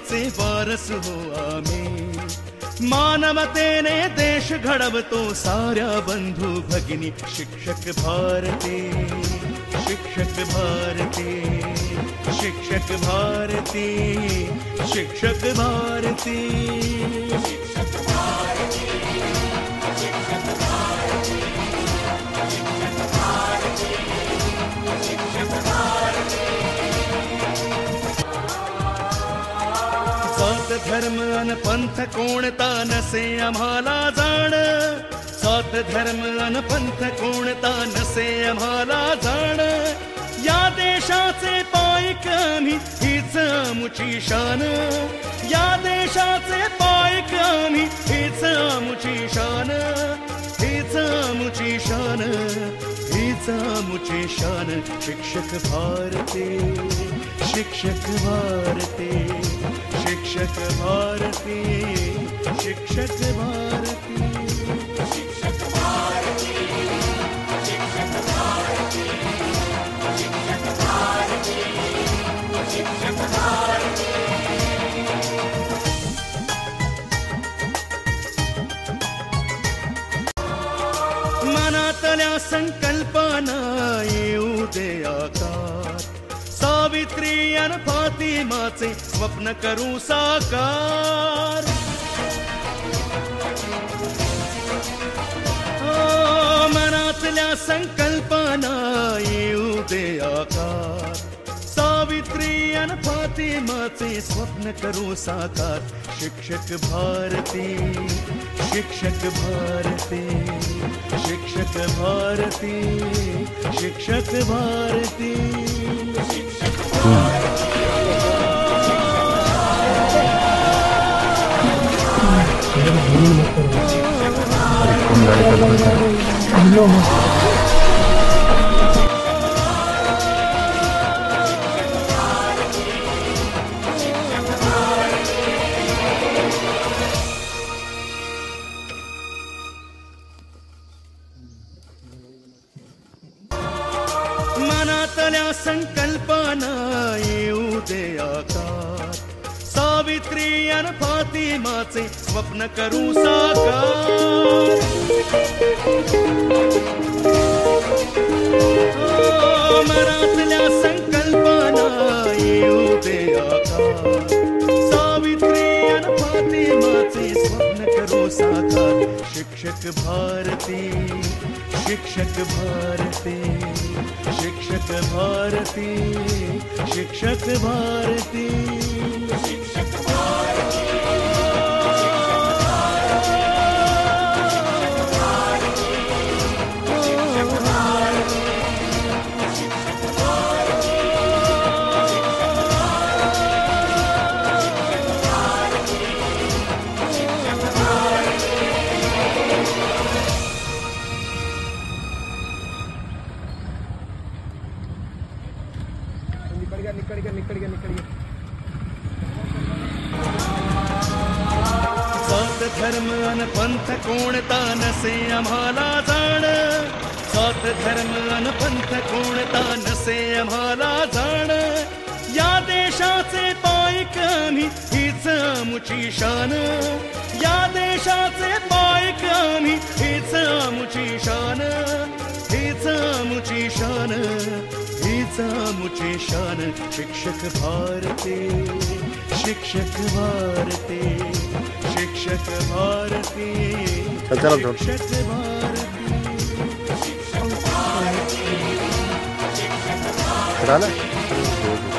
शिक्षकांचे वारस हो आम्ही, मानवतेने देश घडवतो साऱ्या बंधू भगिनी. शिक्षक भारती, शिक्षक भारती, शिक्षक भारती, शिक्षक भारती, शिक्षक भारती, शिक्षक भारती, शिक्षक भारती, शिक्षक भारती. जात धर्म अन पंथ कोणता नसे आम्हाला जाण, जात धर्म अन पंथ कोणता नसे आम्हाला जाण. या देशाचे पाईक आम्ही हीच आमुची शान, या देशाचे पाईक आम्ही हीच आमुची शान, हीच आमुची शान, हीच आमुची शान. शिक्षक भारती, शिक्षक भारती, शिक्षक भारती, शिक्षक भारती, शिक्षक भारती, शिक्षक भारती, शिक्षक भारती, शिक्षक भारती. मनातल्या संकल्पना येऊ दे आकार, सावित्री अन फातिमाचे स्वप्न करू साकार. मनातल्या संकल्पना येऊ दे आकार, सावित्री अन फातिमाचे स्वप्न करू साकार. शिक्षक भारती, शिक्षक भारती, शिक्षक भारती, शिक्षक भारती, शिक्षक भारती. मनातल्या संकल्पना येऊ दे आकार, सावित्री अन फातिमाचे स्वप्न करू साकार. मनातल्या संकल्पना येऊ दे आकार, सावित्री अन फातिमाचे स्वप्न करू साकार. शिक्षक भारती, शिक्षक भारती, शिक्षक भारती, शिक्षक भारती, शिक्षक भारती. जात धर्म अन पंथ कोणता नसे आम्हाला जाण, जात धर्म अन पंथ कोणता नसे आम्हाला जाण. या देशाचे पाईक आम्ही हीच आमुची शान, या देशाचे पाईक आम्ही हीच आमुची शान, हीच आमुची शान, हीच आमुची शान. शिक्षक भारती, शिक्षक भारती, शिक्षक भारती, शिक्षक भारती, शिक्षक भारती, शिक्षक भारती,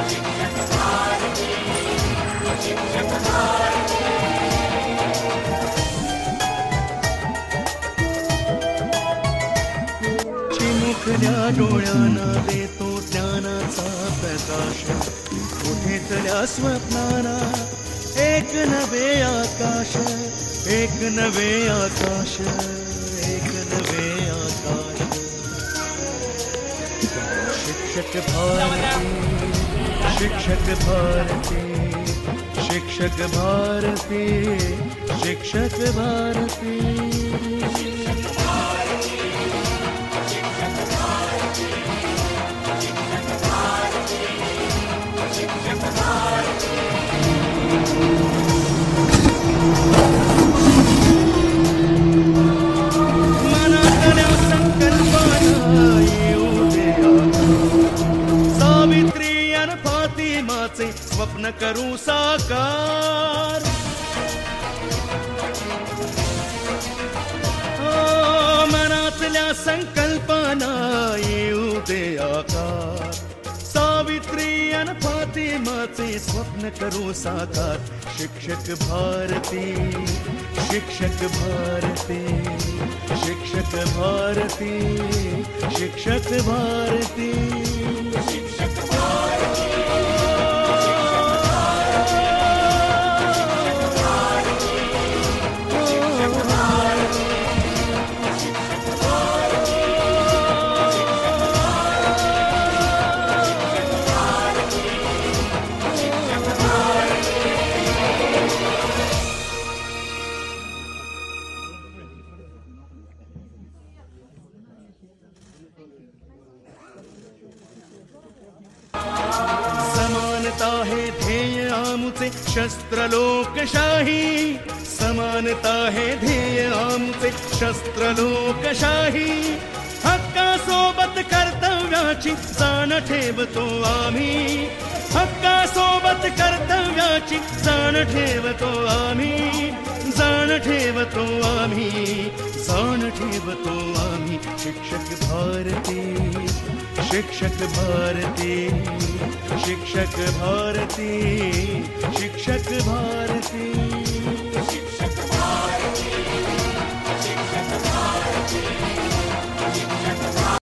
शिक्षक भारती, शिक्षक भारती. चिमुकल्या डोळ्यांना देतो ज्ञानाचा प्रकाश, कुठेतल्या स्वप्नाला एक नवे आकाश, एक नवे आकाश, एक नवे आकाश. शिक्षक भारती, शिक्षक भारती, शिक्षक भारती, शिक्षक भारती, शिक्षक भारती, शिक्षक भारती, शिक्षक भारती, शिक्षक भारती. सावित्री अन फातिमाचे स्वप्न करू साकार. मनातल्या संकल्पना येऊ दे आकार. सावित्री अन फातिमाचे स्वप्न करू साकार. शिक्षक भारती, शिक्षक भारती, शिक्षक भारती, शिक्षक भारती, शिक्षक भारती. समानता है ध्येय आमुचे शस्त्र लोकशाही. समानता है ध्येय आमुचे शस्त्र लोकशाही. हक्कासोबत कर्तव्याची जाण ठेवतो आम्ही. हक्कासोबत कर्तव्याची जाण ठेवतो आम्ही. जाण ठेवतो आम्ही. जाण ठेवतो आम्ही. शिक्षक भारती, शिक्षक भारती, शिक्षक भारती, शिक्षक भारती.